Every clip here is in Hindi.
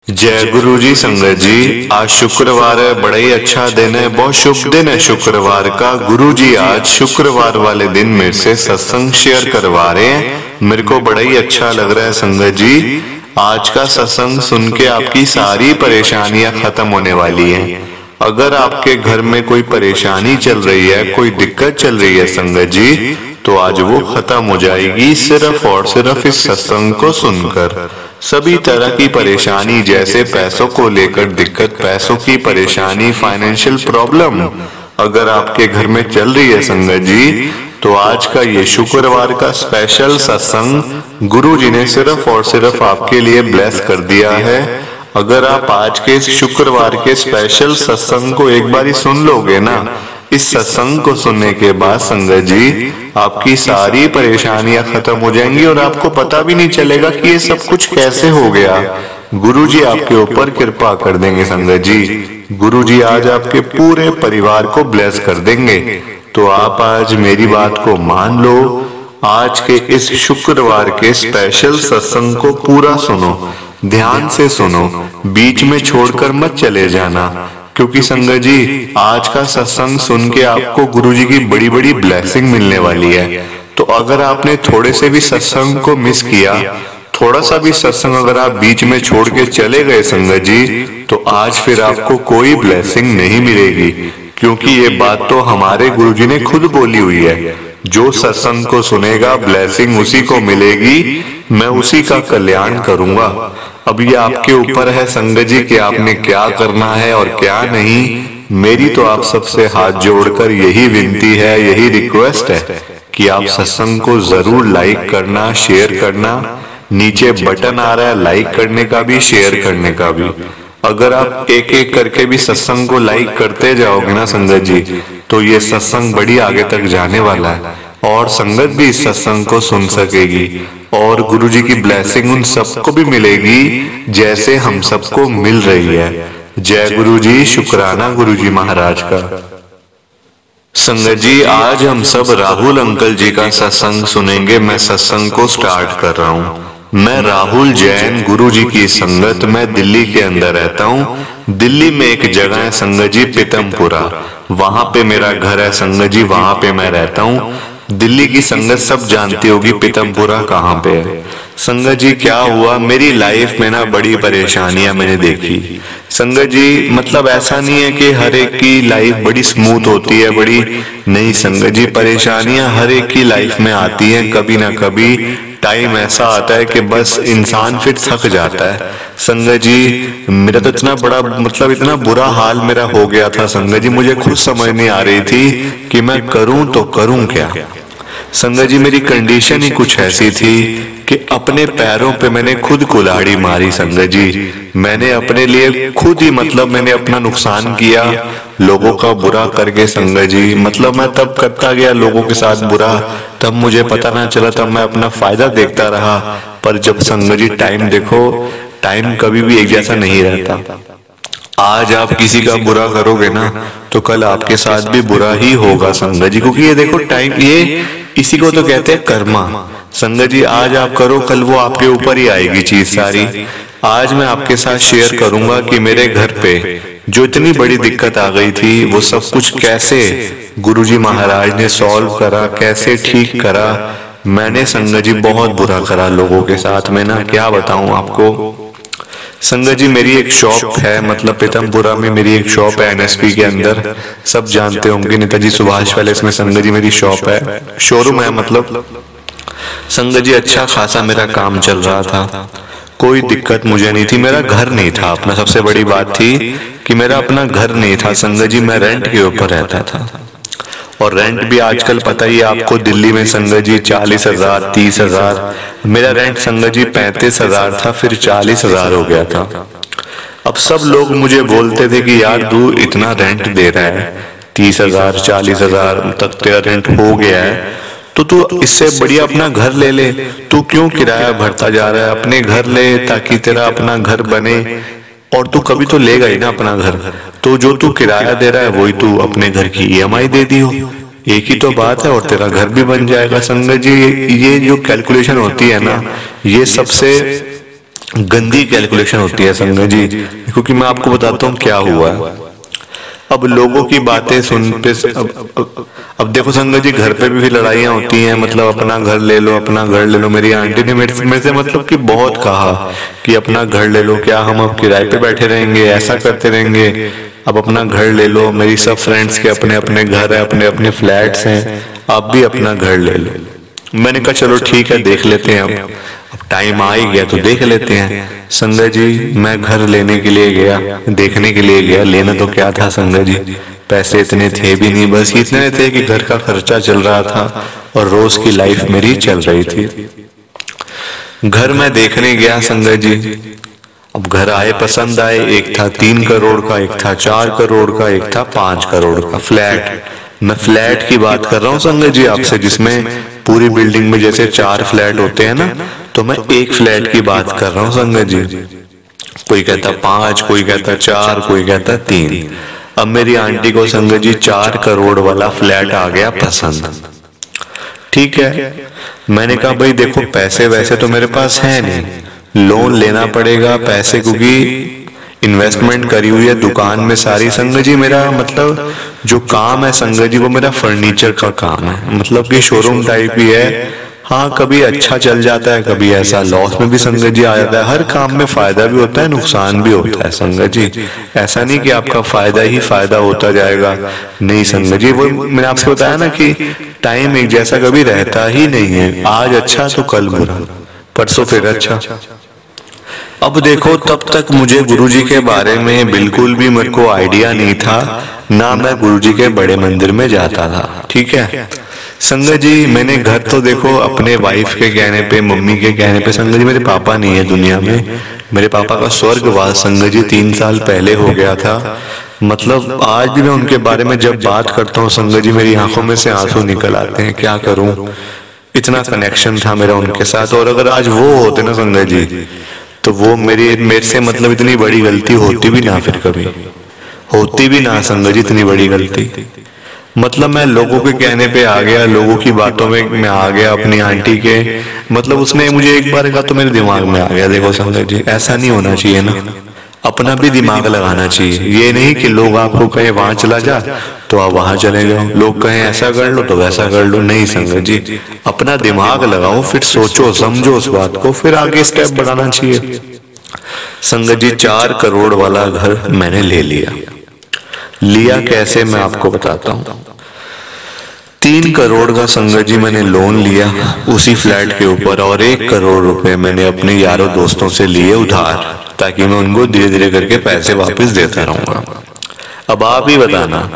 जय गुरु जी। संगत जी, आज शुक्रवार है, बड़ा ही अच्छा दिन है, बहुत शुभ दिन है शुक्रवार का। गुरु जी आज शुक्रवार वाले दिन मेरे से सत्संग शेयर करवा रहे हैं। मेरे को बड़ा ही अच्छा लग रहा है संगत जी। आज का सत्संग सुन के आपकी सारी परेशानियां खत्म होने वाली हैं। अगर आपके घर में कोई परेशानी चल रही है, कोई दिक्कत चल रही है संगत जी, तो आज वो खत्म हो जाएगी सिर्फ और सिर्फ इस सत्संग को सुनकर। सभी तरह की परेशानी, जैसे पैसों को लेकर दिक्कत, पैसों की परेशानी, फाइनेंशियल प्रॉब्लम अगर आपके घर में चल रही है संगत जी, तो आज का ये शुक्रवार का स्पेशल सत्संग गुरु जी ने सिर्फ और सिर्फ आपके लिए ब्लेस कर दिया है। अगर आप आज के इस शुक्रवार के स्पेशल सत्संग को एक बार ही सुन लोगे ना, इस सत्संग को सुनने के बाद संगत जी आपकी सारी परेशानियां खत्म हो जाएंगी और आपको पता भी नहीं चलेगा कि ये सब कुछ कैसे हो गया। गुरु जी आपके ऊपर कृपा कर देंगे संगत जी। गुरु जी आज आपके पूरे परिवार को ब्लेस कर देंगे। तो आप आज मेरी बात को मान लो, आज के इस शुक्रवार के स्पेशल सत्संग को पूरा सुनो, ध्यान से सुनो, बीच में छोड़कर मत चले जाना, क्योंकि संगत जी आज का सत्संग सुन के आपको गुरुजी की बड़ी बड़ी ब्लेसिंग मिलने वाली है। तो अगर आपने थोड़े से भी सत्संग को मिस किया, थोड़ा सा भी सत्संग अगर आप बीच में छोड़ के चले गए संगत जी, तो आज फिर आपको कोई ब्लेसिंग नहीं मिलेगी, क्योंकि ये बात तो हमारे गुरुजी ने खुद बोली हुई है। जो सत्संग को सुनेगा ब्लेसिंग उसी को मिलेगी, मैं उसी का कल्याण करूंगा। अब ये आपके ऊपर है संगत जी कि आपने क्या करना है और क्या नहीं। मेरी तो आप सबसे हाथ जोड़कर यही विनती है, यही रिक्वेस्ट है कि आप सत्संग को जरूर लाइक करना, शेयर करना। नीचे बटन आ रहा है लाइक करने का भी, शेयर करने का भी। अगर आप एक एक करके भी सत्संग को लाइक करते जाओगे ना संगत जी, तो ये सत्संग बड़ी आगे तक जाने वाला है और संगत भी इस सत्संग को सुन सकेगी और गुरु जी की ब्लेसिंग उन सबको भी मिलेगी जैसे हम सबको मिल रही है। जय गुरु जी, शुक्राना गुरु जी महाराज का। संगत जी आज हम सब राहुल अंकल जी का सत्संग सुनेंगे। मैं सत्संग को स्टार्ट कर रहा हूँ। मैं राहुल जैन, गुरु जी की संगत, मैं दिल्ली के अंदर रहता हूँ। दिल्ली में एक जगह है संगत जी पीतमपुरा, वहां पे मेरा घर है संगत जी, वहां पे मैं रहता हूँ। दिल्ली की संगत सब जानती होगी पीतमपुरा कहाँ पे है। संगत जी क्या हुआ, मेरी लाइफ में ना बड़ी परेशानियां मैंने देखी संगत जी। मतलब ऐसा नहीं है कि हर एक की लाइफ बड़ी स्मूथ होती है, बड़ी नहीं संगत जी, परेशानियां हर एक की लाइफ में आती हैं। कभी ना कभी टाइम ऐसा आता है कि बस इंसान फिर थक जाता है संगत जी। मेरा तो इतना बड़ा मतलब इतना बुरा हाल मेरा हो गया था संगत जी, मुझे खुद समझ नहीं आ रही थी कि मैं करूं तो करूं क्या। संगत जी मेरी कंडीशन ही कुछ ऐसी थी कि अपने पैरों पे मैंने खुद कुल्हाड़ी मारी संगत जी। मैंने अपने लिए खुद ही मतलब मैंने अपना नुकसान किया लोगों का बुरा करके संगत जी। मतलब मैं तब करता गया लोगों के साथ बुरा, तब मुझे पता ना चला, तब मैं अपना फायदा देखता रहा। पर जब संगत जी टाइम देखो, टाइम कभी भी एक जैसा नहीं रहता। आज आप किसी का बुरा करोगे ना, तो कल आपके साथ भी बुरा ही होगा संगत जी, क्योंकि ये देखो टाइम, ये इसी को तो कहते हैं कर्मा संगत जी। आज आप करो, कल वो आपके ऊपर ही आएगी चीज सारी। आज मैं आपके साथ शेयर करूंगा कि मेरे घर पे जो इतनी बड़ी दिक्कत आ गई थी, वो सब कुछ कैसे गुरुजी महाराज ने सॉल्व करा, कैसे ठीक करा। मैंने संगत जी बहुत बुरा करा लोगों के साथ में ना, क्या बताऊं आपको। संगत जी मेरी एक शॉप है, मतलब पीतमपुरा में मेरी एक शॉप है एनएसपी के अंदर, सब जानते होंगे नेताजी सुभाष पैलेस में संगत जी मेरी शॉप है, शोरूम है मतलब। संगत जी अच्छा खासा मेरा काम चल रहा था, कोई दिक्कत मुझे नहीं थी। मेरा घर नहीं था अपना, सबसे बड़ी बात थी कि मेरा अपना घर नहीं था संगत जी, मैं रेंट के ऊपर रहता था। और रेंट भी आजकल पता ही आपको दिल्ली में संगत जी 40,000 30,000। मेरा रेंट संगत जी 35,000 था, फिर 40,000 हो गया था। अब सब लोग मुझे बोलते थे कि यार तू इतना रेंट दे रहा है, 30,000 40,000 तक तेरा रेंट हो गया है, तो तू इससे बढ़िया अपना घर ले ले, तू क्यों किराया भरता जा रहा है। अपने घर ले ताकि तेरा अपना घर बने, और तू कभी तो लेगा ही ना अपना घर। तो जो तू किराया दे रहा है वही तू अपने घर की ईएमआई दे दी हो, एक ही तो बात है, और तेरा घर भी बन जाएगा संगत जी। ये जो कैलकुलेशन होती है ना, ये सबसे गंदी कैलकुलेशन होती है संगत जी, क्योंकि मैं आपको बताता हूँ क्या हुआ है। अब लोगों की बातें सुन पे अब देखो संगत जी, घर पे भी फिर लड़ाइयाँ होती हैं, मतलब अपना घर ले लो, अपना घर ले लो। मेरी आंटी ने मेरे से मतलब कि बहुत कहा कि अपना घर ले लो, क्या हम अब किराए पे बैठे रहेंगे, ऐसा करते रहेंगे, अब अपना घर ले लो। मेरी सब फ्रेंड्स के अपने अपने घर है, अपने अपने फ्लैट्स हैं, आप भी अपना घर ले लो। मैंने कहा चलो ठीक है, देख लेते हैं, अब टाइम आ ही गया तो देख लेते हैं। संगत जी मैं घर लेने के लिए गया, देखने के लिए गया। लेना तो क्या था संगत जी, पैसे इतने थे भी नहीं, बस इतने थे कि घर का खर्चा चल रहा था और रोज की लाइफ मेरी चल रही थी। घर मैं देखने गया संगत जी, अब घर आए, पसंद आए। एक था 3 करोड़ का, एक था 4 करोड़ का, एक था 5 करोड़ का फ्लैट। मैं फ्लैट की बात कर रहा हूँ संगत जी आपसे, जिसमें पूरी बिल्डिंग में जैसे 4 फ्लैट होते हैं ना, तो मैं एक फ्लैट की बात कर रहा हूँ संगत जी। कोई कहता 5, कोई कहता 4, कोई कहता 3। अब मेरी आंटी को संगत जी 4 करोड़ वाला फ्लैट आ गया पसंद। ठीक है, मैंने कहा भाई देखो पैसे वैसे तो मेरे पास है नहीं, लोन लेना पड़ेगा पैसे, क्योंकि इन्वेस्टमेंट करी हुई है दुकान में सारी। संगत जी मेरा मतलब जो काम है संगत जी, वो मेरा फर्नीचर का काम है, मतलब कि शोरूम टाइप ही है। हाँ कभी अच्छा चल जाता है, कभी ऐसा लॉस में भी संगत जी आ जाता है। हर काम में फायदा भी होता है, नुकसान भी होता है संगत जी। ऐसा नहीं कि आपका फायदा ही फायदा होता जाएगा, नहीं संगत जी। वो मैंने आपसे बताया ना कि टाइम एक जैसा कभी रहता ही नहीं है, आज अच्छा तो कल बुरा, परसों फिर अच्छा। अब देखो तब तक मुझे गुरुजी के बारे में बिल्कुल भी मेरे को आइडिया नहीं था, ना मैं गुरुजी के बड़े मंदिर में जाता था। ठीक है संगत जी, मैंने घर तो देखो अपने वाइफ के कहने पे, मम्मी के कहने पे, संगत जी मेरे पापा नहीं है दुनिया में, मेरे पापा का स्वर्गवास संगत जी 3 साल पहले हो गया था। मतलब आज भी मैं उनके बारे में जब बात करता हूँ संगत जी, मेरी आंखों में से आंसू निकल आते हैं। क्या करूं, इतना कनेक्शन था मेरा उनके साथ, और अगर आज वो होते ना संगत जी, तो वो मेरे से मतलब इतनी बड़ी गलती होती भी ना, फिर कभी होती भी ना संगत जी इतनी बड़ी गलती। मतलब मैं लोगों के कहने पे आ गया, लोगों की बातों में मैं आ गया, अपनी आंटी के, मतलब उसने मुझे एक बार कहा तो मेरे दिमाग में आ गया। देखो संगत जी ऐसा नहीं होना चाहिए ना, अपना भी दिमाग लगाना चाहिए। ये नहीं कि लोग आपको कहे वहां चला जा तो आप वहां चले जाओ, लोग कहें ऐसा कर लो तो वैसा कर लो, नहीं संगत जी अपना दिमाग लगाओ, फिर सोचो समझो उस बात को, फिर आगे स्टेप बढ़ाना चाहिए। संगत जी 4 करोड़ वाला घर मैंने ले लिया कैसे मैं आपको बताता हूँ। 3 करोड़ का संगत जी मैंने लोन लिया उसी फ्लैट के ऊपर, और 1 करोड़ रुपए मैंने अपने यारों दोस्तों से लिए उधार, ताकि मैं उनको धीरे धीरे करके पैसे वापस देता रहूंगा। अब आप ही बताना,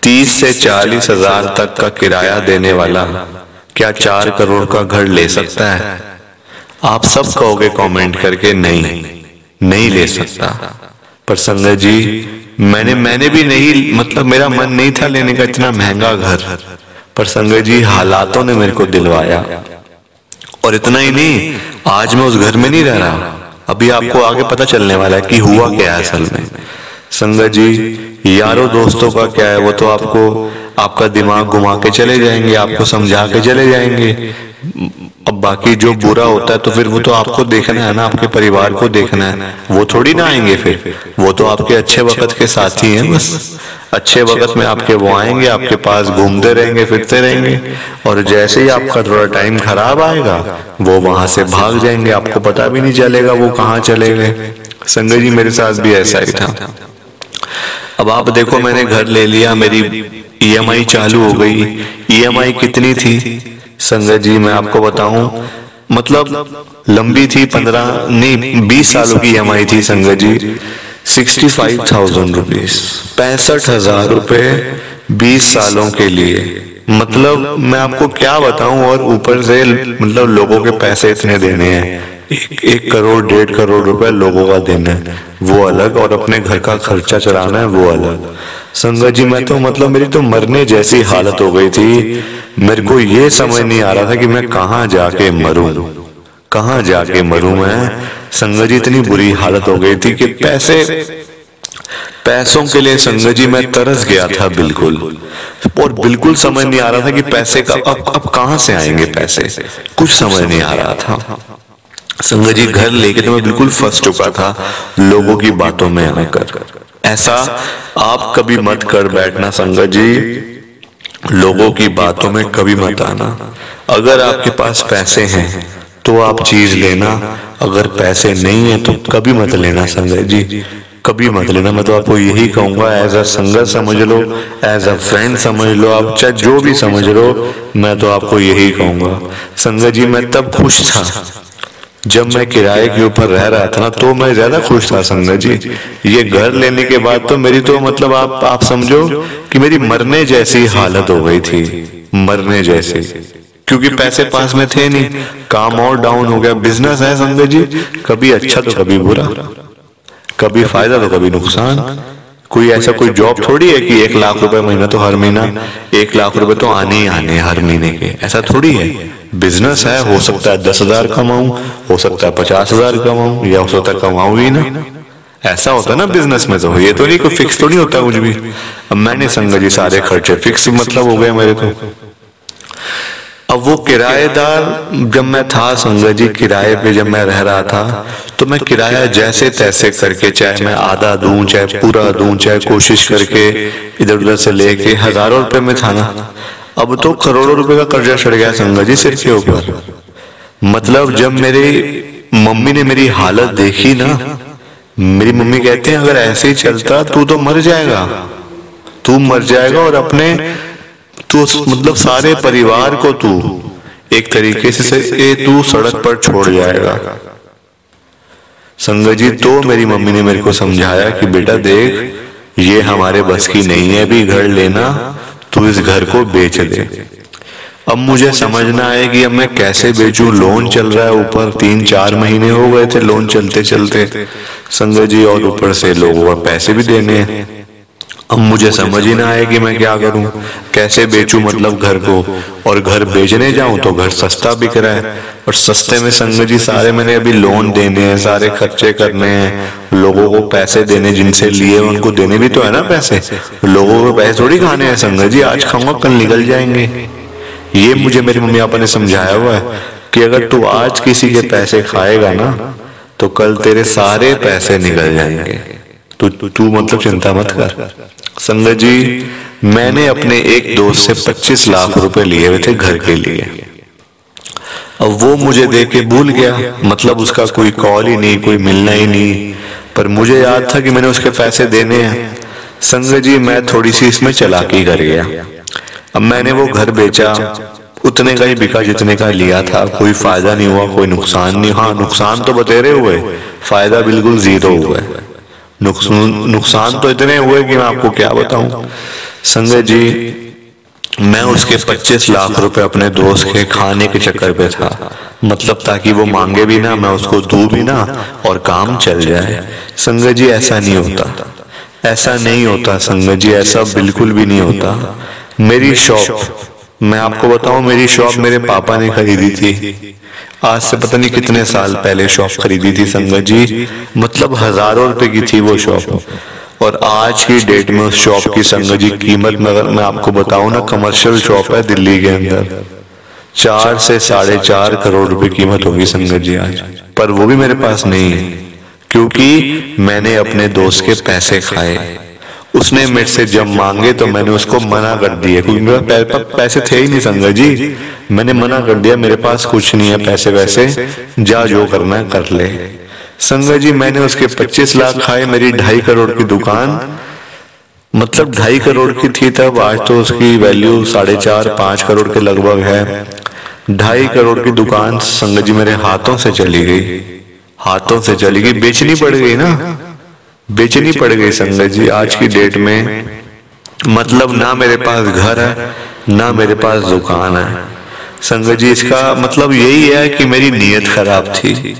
30 से 40 हजार तक का किराया देने वाला क्या 4 करोड़ का घर ले सकता है? आप सब कहोगे कमेंट करके नहीं ले सकता। पर संगत जी मैंने भी नहीं, मतलब मेरा मन नहीं था लेने का इतना महंगा घर, पर संगत जी हालातों ने मेरे को दिलवाया। और इतना ही नहीं, आज मैं उस घर में नहीं रह रहा, अभी आपको आगे पता चलने वाला है कि हुआ क्या है असल में। संगत जी यारों दोस्तों का क्या है, वो तो आपको आपका दिमाग घुमा के चले जाएंगे, आपको समझा के चले जाएंगे। अब बाकी जो बुरा होता है तो फिर वो तो आपको देखना है ना, आपके परिवार को देखना है, वो थोड़ी ना आएंगे, फिर वो तो आपके अच्छे वक्त के साथी हैं। बस अच्छे वक्त में आपके वो आएंगे, आपके पास घूमते रहेंगे, फिरते रहेंगे, और जैसे ही आपका थोड़ा टाइम खराब आएगा वो वहां से भाग जाएंगे, आपको पता भी नहीं चलेगा वो कहाँ चले गए। संगत जी मेरे साथ भी ऐसा ही था। अब आप देखो मैंने घर ले लिया, मेरी EMI चालू हो गई। EMI कितनी थी संगत जी मैं आपको बताऊं, मतलब लंबी थी, 20 सालों की EMI थी संगत जी। 65,000 रुपीज, 65,000 रुपए 20 सालों के लिए। मतलब मैं आपको क्या बताऊं, और ऊपर से मतलब लोगों के पैसे इतने देने हैं, 1 करोड़ 1.5 करोड़ रुपए लोगों का देना है वो अलग, और अपने घर का खर्चा चलाना है वो अलग। संगत जी मैं तो मतलब मेरी तो मरने जैसी हालत हो गई थी। मेरे को ये समझ नहीं आ रहा था कि मैं कहाँ जाके मरूं मैं। संगत जी इतनी बुरी हालत हो गई थी कि पैसों के लिए संगत जी मैं तरस गया था बिल्कुल, और बिल्कुल समझ नहीं आ रहा था कि पैसे का अब कहाँ से आएंगे पैसे, कुछ समझ नहीं आ रहा था। संगत जी घर लेके तो मैं बिल्कुल फंस चुका था लोगों की बातों में आकर। ऐसा आप कभी मत कर बैठना संगत जी, लोगों की बातों में कभी मत आना। अगर आपके पास पैसे हैं तो आप चीज लेना, अगर पैसे नहीं है तो कभी मत लेना संगत जी, कभी मत लेना। मैं तो आपको यही कहूंगा, एज अ संगत समझ लो, एज अ फ्रेंड समझ लो, आप चाहे जो भी समझ लो, मैं तो आपको यही कहूंगा। संगत जी मैं तब खुश था जब मैं किराए के ऊपर रह रहा था ना, तो मैं ज्यादा खुश था संगत जी। ये घर लेने के बाद तो मेरी तो मतलब आप समझो कि मेरी मरने जैसी हालत हो गई थी, मरने जैसी, क्योंकि पैसे पास में थे नहीं, काम और डाउन हो गया। बिजनेस है संगत जी, कभी अच्छा तो कभी बुरा, कभी फायदा तो कभी नुकसान। कोई ऐसा कोई जॉब थोड़ी है कि 1 लाख रुपए महीना, तो हर महीना 1 लाख रुपए तो आने ही आने हर महीने के, ऐसा थोड़ी है। बिजनेस है, हो सकता है 10,000 कमाऊं, हो सकता है 50,000 कमाऊं, या हो सकता है कमाऊं ही ना। ऐसा होता है ना बिजनेस में, तो ये तो नहीं कोई फिक्स तो नहीं होता कुछ भी। अब मैंने संगत जी सारे खर्चे फिक्स मतलब हो गए मेरे तो। अब वो किराएदार जब मैं था संगत जी, किराए पे जब मैं रह रहा था, तो मैं किराया जैसे तैसे करके, चाहे मैं आधा दूं चाहे पूरा दूं, चाहे कोशिश करके इधर उधर से लेके हजारों रुपए में था ना। अब तो करोड़ों रुपए का कर्जा चढ़ गया संगत जी सिर के ऊपर। मतलब जब मेरी मम्मी ने मेरी हालत देखी ना, मेरी मम्मी कहते हैं अगर ऐसे ही चलता तू तो मर जाएगा, तू मर जाएगा, और अपने तू मतलब सारे परिवार को तू एक तरीके से तू सड़क पर छोड़ जाएगा संगत जी। तो मेरी मम्मी ने मेरे को समझाया कि बेटा देख, ये हमारे बस की नहीं है अभी घर लेना, तू इस घर को बेच दे। अब मुझे समझना है कि अब मैं कैसे बेचूं, लोन चल रहा है ऊपर, 3-4 महीने हो गए थे लोन चलते चलते संगत जी, और ऊपर से लोगों को पैसे भी देने हैं। अब मुझे समझ ही ना आए कि मैं क्या करूं, कैसे बेचूं मतलब घर को, और घर बेचने जाऊं तो घर सस्ता बिक रहा है, और सस्ते में संगत जी सारे मैंने अभी लोन देने हैं, सारे खर्चे करने हैं, लोगों को पैसे देने, जिनसे लिए उनको देने भी तो है ना पैसे, लोगों को पैसे थोड़ी खाने हैं संगत जी, आज खाऊंगा कल निकल जाएंगे। ये मुझे मेरी मम्मी पापा ने समझाया हुआ है कि अगर तू आज किसी के पैसे खाएगा ना, तो कल तेरे सारे पैसे निकल जाएंगे, तू मतलब चिंता मत कर। संगत जी मैंने अपने एक दोस्त से 25 लाख रुपए लिए हुए थे घर के लिए। अब वो मुझे दे के भूल गया, मतलब उसका कोई कॉल ही नहीं, कोई मिलना ही नहीं, पर मुझे याद था कि मैंने उसके पैसे देने हैं। संगत जी मैं थोड़ी सी इसमें चालाकी कर गया। अब मैंने वो घर बेचा, उतने का ही बिका जितने का लिया था, कोई फायदा नहीं हुआ, कोई नुकसान नहीं। हाँ नुकसान तो बतेरे हुए, फायदा बिल्कुल जीरो हुआ है। नुकसान तो इतने हुए कि मैं आपको क्या बताऊं संगत जी। मैं उसके 25 लाख रुपए अपने दोस्त के खाने के चक्कर पे था, मतलब ताकि वो मांगे भी ना, मैं उसको दूं भी ना, और काम चल जाए। संगत जी ऐसा नहीं होता, ऐसा नहीं होता संगत जी, ऐसा बिल्कुल भी नहीं होता। मेरी शॉप, मैं आपको बताऊं, मेरी शॉप मेरे पापा ने खरीदी थी, आज से पता नहीं कितने साल पहले शॉप खरीदी थी संगत जी, मतलब हजारों रुपए की थी वो शॉप। और आज की डेट में उस शॉप की संगत जी कीमत में अगर मैं आपको बताऊं ना, कमर्शियल शॉप है दिल्ली के अंदर, 4 से 4.5 करोड़ रुपए कीमत होगी संगत जी आज। पर वो भी मेरे पास नहीं है, क्योंकि मैंने अपने दोस्त के पैसे खाए। उसने मेरे से जब मांगे तो मैंने उसको मना कर दिया, क्योंकि मेरे पास पैसे थे ही नहीं संगत जी। मैंने मना कर दिया, मेरे पास कुछ नहीं है पैसे वैसे, जा जो करना है कर ले। संगत जी मैंने उसके 25 लाख खाए, मेरी 2.5 करोड़ की दुकान, मतलब 2.5 करोड़ की थी तब, आज तो उसकी वैल्यू 4.5-5 करोड़ के लगभग है। 2.5 करोड़ की दुकान संगत जी मेरे हाथों से चली गई, हाथों से चली गई, बेचनी पड़ गई ना, बेचनी पड़ गई संगत जी आज की डेट में। मतलब ना मेरे पास घर है, ना मेरे पास दुकान है संगत जी। इसका मतलब यही है कि मेरी नीयत खराब थी,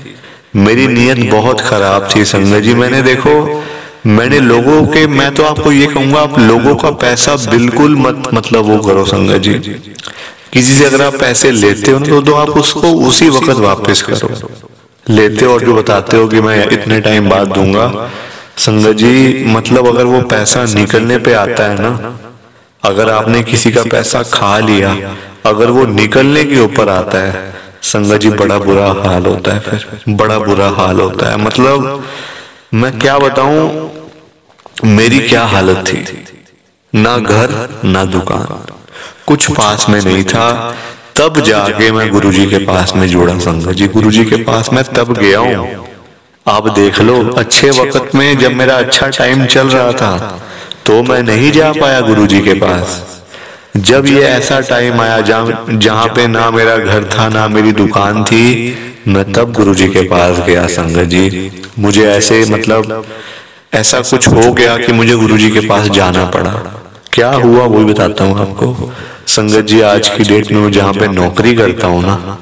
मेरी नीयत बहुत खराब थी संगत जी। मैंने देखो, मैंने लोगों के, मैं तो आपको ये कहूंगा, आप लोगों का पैसा बिल्कुल मत मतलब वो करो संगत जी। किसी से अगर आप पैसे लेते हो तो आप उसको उसी वक्त वापस करो। लेते हो और जो बताते हो कि मैं इतने टाइम बाद दूंगा, संगत जी मतलब अगर वो पैसा निकलने पे आता है ना, अगर आपने किसी का पैसा खा लिया, अगर वो निकलने के ऊपर आता है, संगत जी बड़ा बुरा हाल होता है, फिर बड़ा बुरा हाल होता है। मतलब मैं क्या बताऊं मेरी क्या हालत थी, ना घर ना दुकान, कुछ पास में नहीं था। तब जाके मैं गुरुजी के पास में जुड़ा संगत जी, गुरुजी के पास मैं तब गया हूँ। आप देख लो, अच्छे वक्त में जब मेरा अच्छा टाइम चल रहा था तो मैं नहीं जा पाया गुरुजी के पास। जब ये ऐसा टाइम आया जहाँ पे ना मेरा घर था ना मेरी दुकान थी, मैं तब गुरुजी के पास गया संगत जी। मुझे ऐसे मतलब ऐसा कुछ हो गया कि मुझे गुरुजी के पास जाना पड़ा। क्या हुआ वो भी बताता हूँ आपको संगत जी। आज की डेट में जहाँ पे नौकरी करता हूँ ना,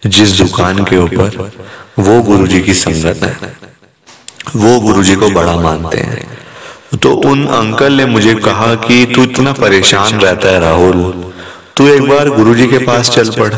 जिस दुकान के ऊपर, वो गुरुजी की संगत है, वो गुरुजी को बड़ा मानते हैं। तो उन अंकल ने मुझे कहा कि तू इतना परेशान रहता है राहुल, तू एक बार गुरुजी के पास चल पड़,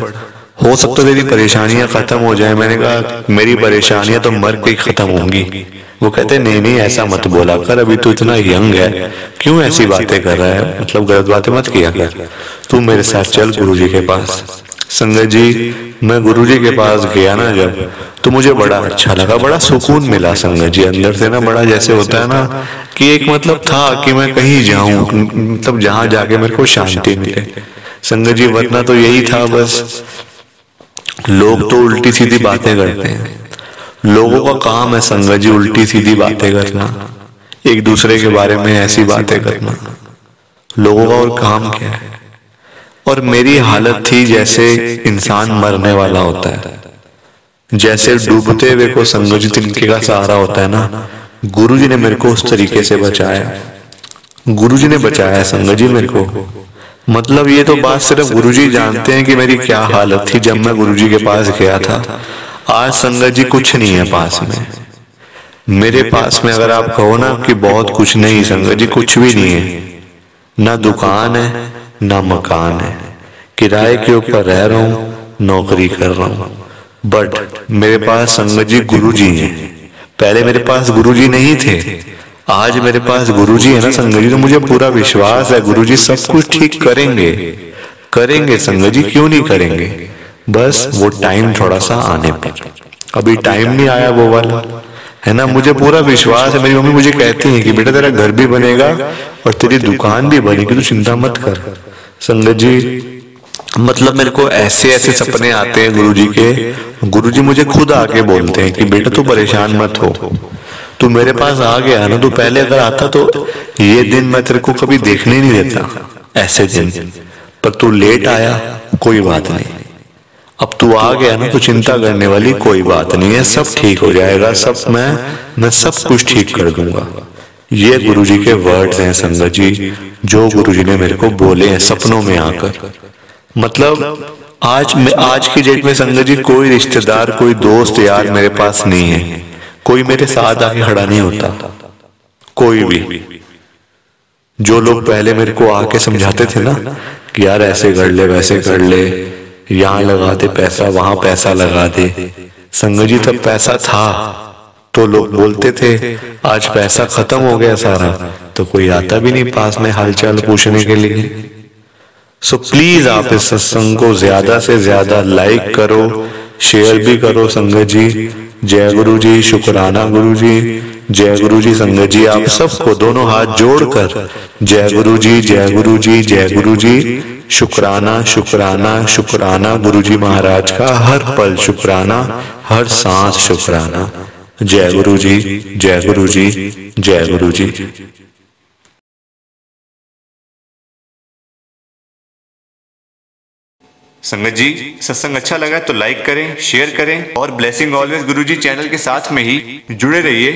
हो सकता तेरी परेशानियां खत्म हो जाए। मैंने कहा मेरी परेशानियां तो मर के खत्म होंगी। वो कहते नहीं नहीं ऐसा मत बोला कर, अभी तू इतना यंग है, क्यों ऐसी बातें कर रहा है, मतलब गलत बातें मत किया कर, तू मेरे साथ चल गुरुजी के पास। संगत जी मैं गुरुजी के पास गया ना जब, तो मुझे बड़ा अच्छा लगा, बड़ा सुकून मिला संगत जी अंदर से ना। बड़ा जैसे होता है ना कि एक मतलब था कि मैं कहीं जाऊं, मतलब जहां जाके मेरे को शांति मिले संगत जी। वरना तो यही था बस, लोग तो उल्टी सीधी बातें करते हैं, लोगों का काम है संगत जी उल्टी सीधी बातें करना, एक दूसरे के बारे में ऐसी बातें करना, लोगों का और काम क्या है। और मेरी हालत थी जैसे इंसान मरने वाला होता है, जैसे डूबते हुए को संगत जी तिनके का सहारा होता है ना, गुरुजी ने मेरे को उस तरीके से बचाया, गुरुजी ने बचाया संगत जी मेरे को। मतलब ये तो बात सिर्फ गुरुजी जानते हैं कि मेरी क्या हालत थी जब मैं गुरुजी के पास गया था। आज संगत जी कुछ नहीं है पास में, मेरे पास में अगर आप कहो ना कि बहुत कुछ नहीं संगत जी, कुछ भी नहीं है, ना दुकान है ना मकान है, किराए के ऊपर रह रहा हूँ, नौकरी कर रहा हूँ, बट मेरे पास संगत जी गुरुजी हैं। पहले मेरे पास गुरुजी नहीं थे, आज मेरे पास गुरुजी है ना संगत जी, तो मुझे पूरा विश्वास है गुरुजी सब कुछ ठीक करेंगे, करेंगे संगत जी, क्यों नहीं करेंगे। बस वो टाइम थोड़ा सा आने पर, अभी टाइम नहीं आया वो वाला, है ना। मुझे पूरा विश्वास है, मेरी मम्मी मुझे कहती है कि बेटा तेरा घर भी बनेगा और तेरी दुकान भी बनेगी, तू चिंता मत कर संगत जी। मतलब मेरे को ऐसे ऐसे सपने आते हैं गुरुजी के, गुरुजी मुझे खुद आके बोलते हैं कि बेटा तू परेशान मत हो, तू मेरे पास आ गया ना, तो पहले अगर आता तो ये दिन मैं तेरे को कभी देखने नहीं देता, ऐसे दिन, पर तू लेट आया कोई बात नहीं, अब तू आ गया ना तो चिंता करने वाली कोई बात नहीं है, सब ठीक हो जाएगा, सब मैं सब कुछ ठीक कर दूंगा। ये गुरुजी के वर्ड्स हैं संगत जी, जो गुरुजी ने मेरे को बोले हैं सपनों में आकर। मतलब आज की डेट में संगत जी कोई रिश्तेदार कोई दोस्त यार मेरे पास नहीं है, कोई मेरे साथ आके खड़ा नहीं होता, कोई भी। जो लोग पहले मेरे को आके समझाते थे ना कि यार ऐसे कर ले वैसे कर ले, यहाँ लगा दे पैसा वहां पैसा लगा दे, संगत जी तब पैसा था तो लोग बोलते थे, आज पैसा खत्म हो गया सारा तो कोई आता भी नहीं पास में हालचाल पूछने के लिए। सो प्लीज आप इस सत्संग को ज्यादा से ज्यादा लाइक करो, शेयर भी करो संगत जी। जय गुरु जी, शुक्राना गुरु जी, जय गुरु जी संगत जी। आप सबको दोनों हाथ जोड़कर जय गुरु जी, जय गुरु जी, जय गुरु जी, शुक्राना शुक्राना शुक्राना गुरु जी महाराज का, हर पल शुक्राना, हर सांस शुक्राना। जय गुरु जी, जय गुरु जी, जय गुरु जी। संगत जी सत्संग अच्छा लगा तो लाइक करें, शेयर करें और ब्लेसिंग ऑलवेज गुरुजी चैनल के साथ में ही जुड़े रहिए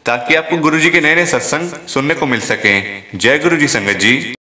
ताकि आपको गुरुजी के नए नए सत्संग सुनने को मिल सकें। जय गुरु जी संगत जी।